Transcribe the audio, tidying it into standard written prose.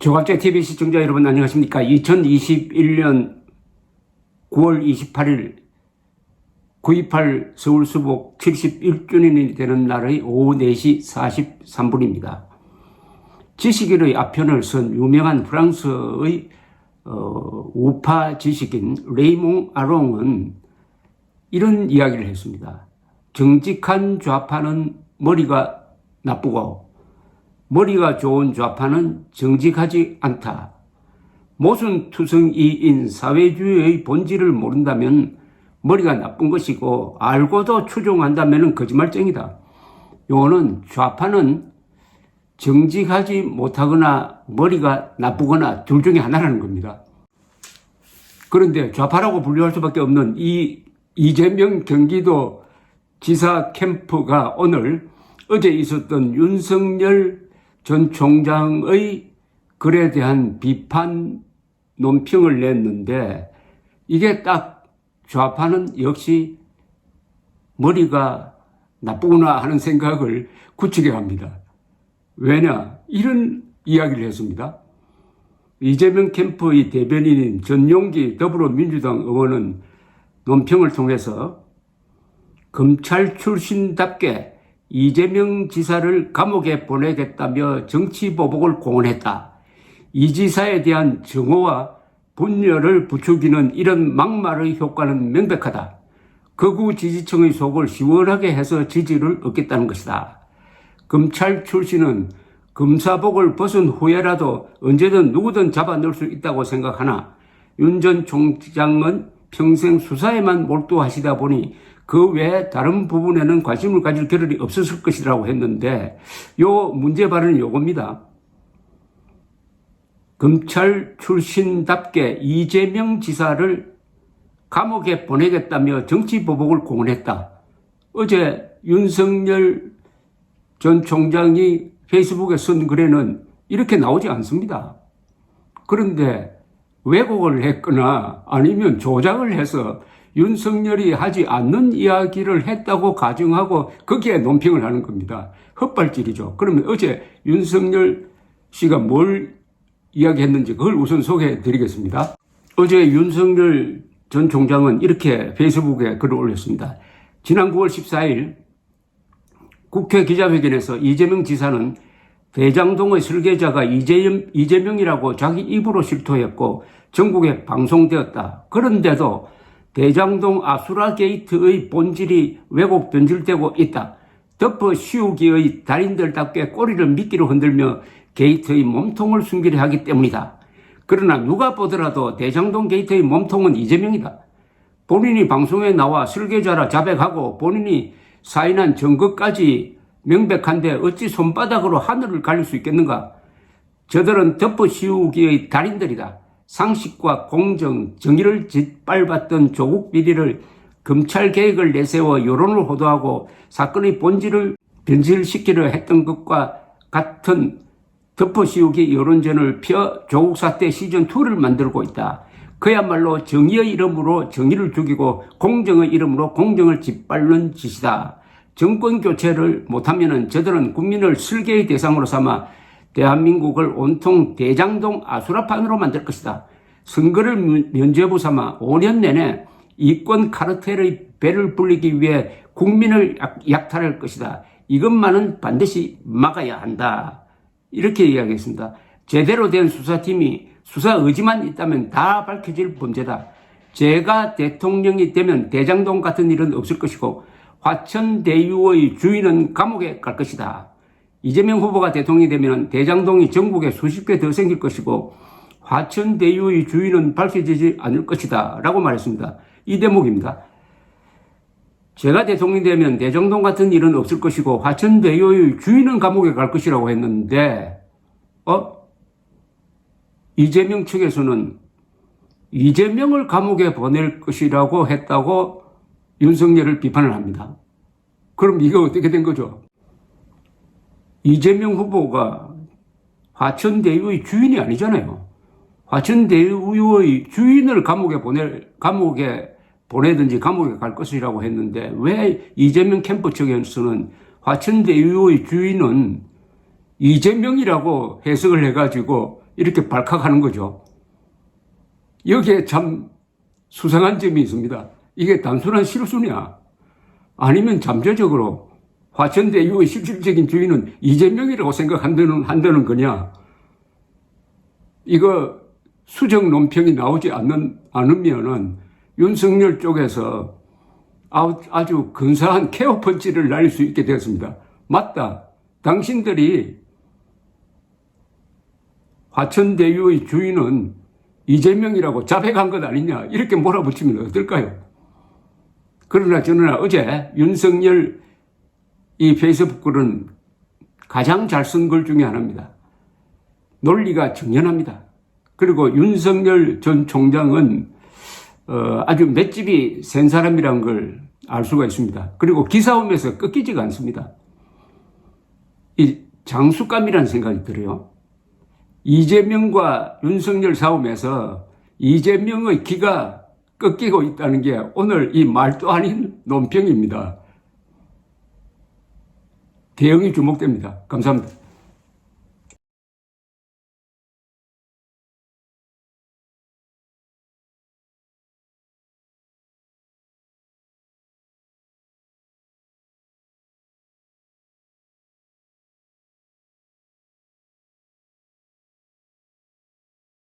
조갑제 TV 시청자 여러분 안녕하십니까? 2021년 9월 28일 9.28 서울수복 71주년이 되는 날의 오후 4시 43분입니다. 지식인의 앞편을 쓴 유명한 프랑스의 우파 지식인 레이몽 아롱은 이런 이야기를 했습니다. 정직한 좌파는 머리가 나쁘고 머리가 좋은 좌파는 정직하지 않다. 모순투성이인 사회주의의 본질을 모른다면 머리가 나쁜 것이고 알고도 추종한다면 거짓말쟁이다. 요거는 좌파는 정직하지 못하거나 머리가 나쁘거나 둘 중에 하나라는 겁니다. 그런데 좌파라고 분류할 수밖에 없는 이 이재명 경기도 지사 캠프가 오늘 어제 있었던 윤석열 전 총장의 글에 대한 비판 논평을 냈는데 이게 딱 좌파는 역시 머리가 나쁘구나 하는 생각을 굳히게 합니다. 왜냐? 이런 이야기를 했습니다. 이재명 캠프의 대변인인 전용기 더불어민주당 의원은 논평을 통해서 검찰 출신답게 이재명 지사를 감옥에 보내겠다며 정치보복을 공언했다. 이 지사에 대한 정오와 분열을 부추기는 이런 막말의 효과는 명백하다. 극우 지지층의 속을 시원하게 해서 지지를 얻겠다는 것이다. 검찰 출신은 검사복을 벗은 후에라도 언제든 누구든 잡아 넣을 수 있다고 생각하나 윤 전 총장은 평생 수사에만 몰두하시다 보니 그 외에 다른 부분에는 관심을 가질 겨를이 없었을 것이라고 했는데 요 문제 발언은 요겁니다. 검찰 출신답게 이재명 지사를 감옥에 보내겠다며 정치보복을 공언했다. 어제 윤석열 전 총장이 페이스북에 쓴 글에는 이렇게 나오지 않습니다. 그런데 왜곡을 했거나 아니면 조작을 해서 윤석열이 하지 않는 이야기를 했다고 가정하고 거기에 논평을 하는 겁니다. 헛발질이죠. 그러면 어제 윤석열 씨가 뭘 이야기했는지 그걸 우선 소개해 드리겠습니다. 어제 윤석열 전 총장은 이렇게 페이스북에 글을 올렸습니다. 지난 9월 14일 국회 기자회견에서 이재명 지사는 대장동의 설계자가 이재명이라고 자기 입으로 실토했고 전국에 방송되었다. 그런데도 대장동 아수라 게이트의 본질이 왜곡 변질되고 있다. 덮어 씌우기의 달인들답게 꼬리를 미끼로 흔들며 게이트의 몸통을 숨기려 하기 때문이다. 그러나 누가 보더라도 대장동 게이트의 몸통은 이재명이다. 본인이 방송에 나와 설계자라 자백하고 본인이 사인한 증거까지 명백한데 어찌 손바닥으로 하늘을 가릴 수 있겠는가? 저들은 덮어 씌우기의 달인들이다. 상식과 공정, 정의를 짓밟았던 조국 비리를 검찰 개혁을 내세워 여론을 호도하고 사건의 본질을 변질시키려 했던 것과 같은 덮어씌우기 여론전을 펴 조국 사태 시즌2를 만들고 있다. 그야말로 정의의 이름으로 정의를 죽이고 공정의 이름으로 공정을 짓밟는 짓이다. 정권 교체를 못하면 저들은 국민을 슬개의 대상으로 삼아 대한민국을 온통 대장동 아수라판으로 만들 것이다. 선거를 면죄부 삼아 5년 내내 이권 카르텔의 배를 불리기 위해 국민을 약탈할 것이다. 이것만은 반드시 막아야 한다. 이렇게 이야기했습니다. 제대로 된 수사팀이 수사 의지만 있다면 다 밝혀질 범죄다. 제가 대통령이 되면 대장동 같은 일은 없을 것이고 화천대유의 주인은 감옥에 갈 것이다. 이재명 후보가 대통령이 되면 대장동이 전국에 수십 개 더 생길 것이고 화천대유의 주인은 밝혀지지 않을 것이다 라고 말했습니다. 이 대목입니다. 제가 대통령이 되면 대장동 같은 일은 없을 것이고 화천대유의 주인은 감옥에 갈 것이라고 했는데 이재명 측에서는 이재명을 감옥에 보낼 것이라고 했다고 윤석열을 비판을 합니다. 그럼 이거 어떻게 된 거죠? 이재명 후보가 화천대유의 주인이 아니잖아요. 화천대유의 주인을 감옥에 보내든지 감옥에 갈 것이라고 했는데 왜 이재명 캠프 측에서는 화천대유의 주인은 이재명이라고 해석을 해가지고 이렇게 발칵하는 거죠. 여기에 참 수상한 점이 있습니다. 이게 단순한 실수냐? 아니면 잠재적으로 화천대유의 실질적인 주인은 이재명이라고 생각한다는 거냐? 이거 수정 논평이 나오지 않으면은 윤석열 쪽에서 아주 근사한 케어 펀치를 날릴 수 있게 되었습니다. 맞다. 당신들이 화천대유의 주인은 이재명이라고 자백한 것 아니냐 이렇게 몰아붙이면 어떨까요? 그러나 저는 어제 윤석열 이 페이스북 글은 가장 잘 쓴 글 중에 하나입니다. 논리가 정연합니다. 그리고 윤석열 전 총장은 아주 맷집이 센 사람이라는 걸 알 수가 있습니다. 그리고 기싸움에서 꺾이지가 않습니다. 이 장수감이라는 생각이 들어요. 이재명과 윤석열 싸움에서 이재명의 기가 꺾이고 있다는 게 오늘 이 말도 아닌 논평입니다. 대응이 주목됩니다. 감사합니다.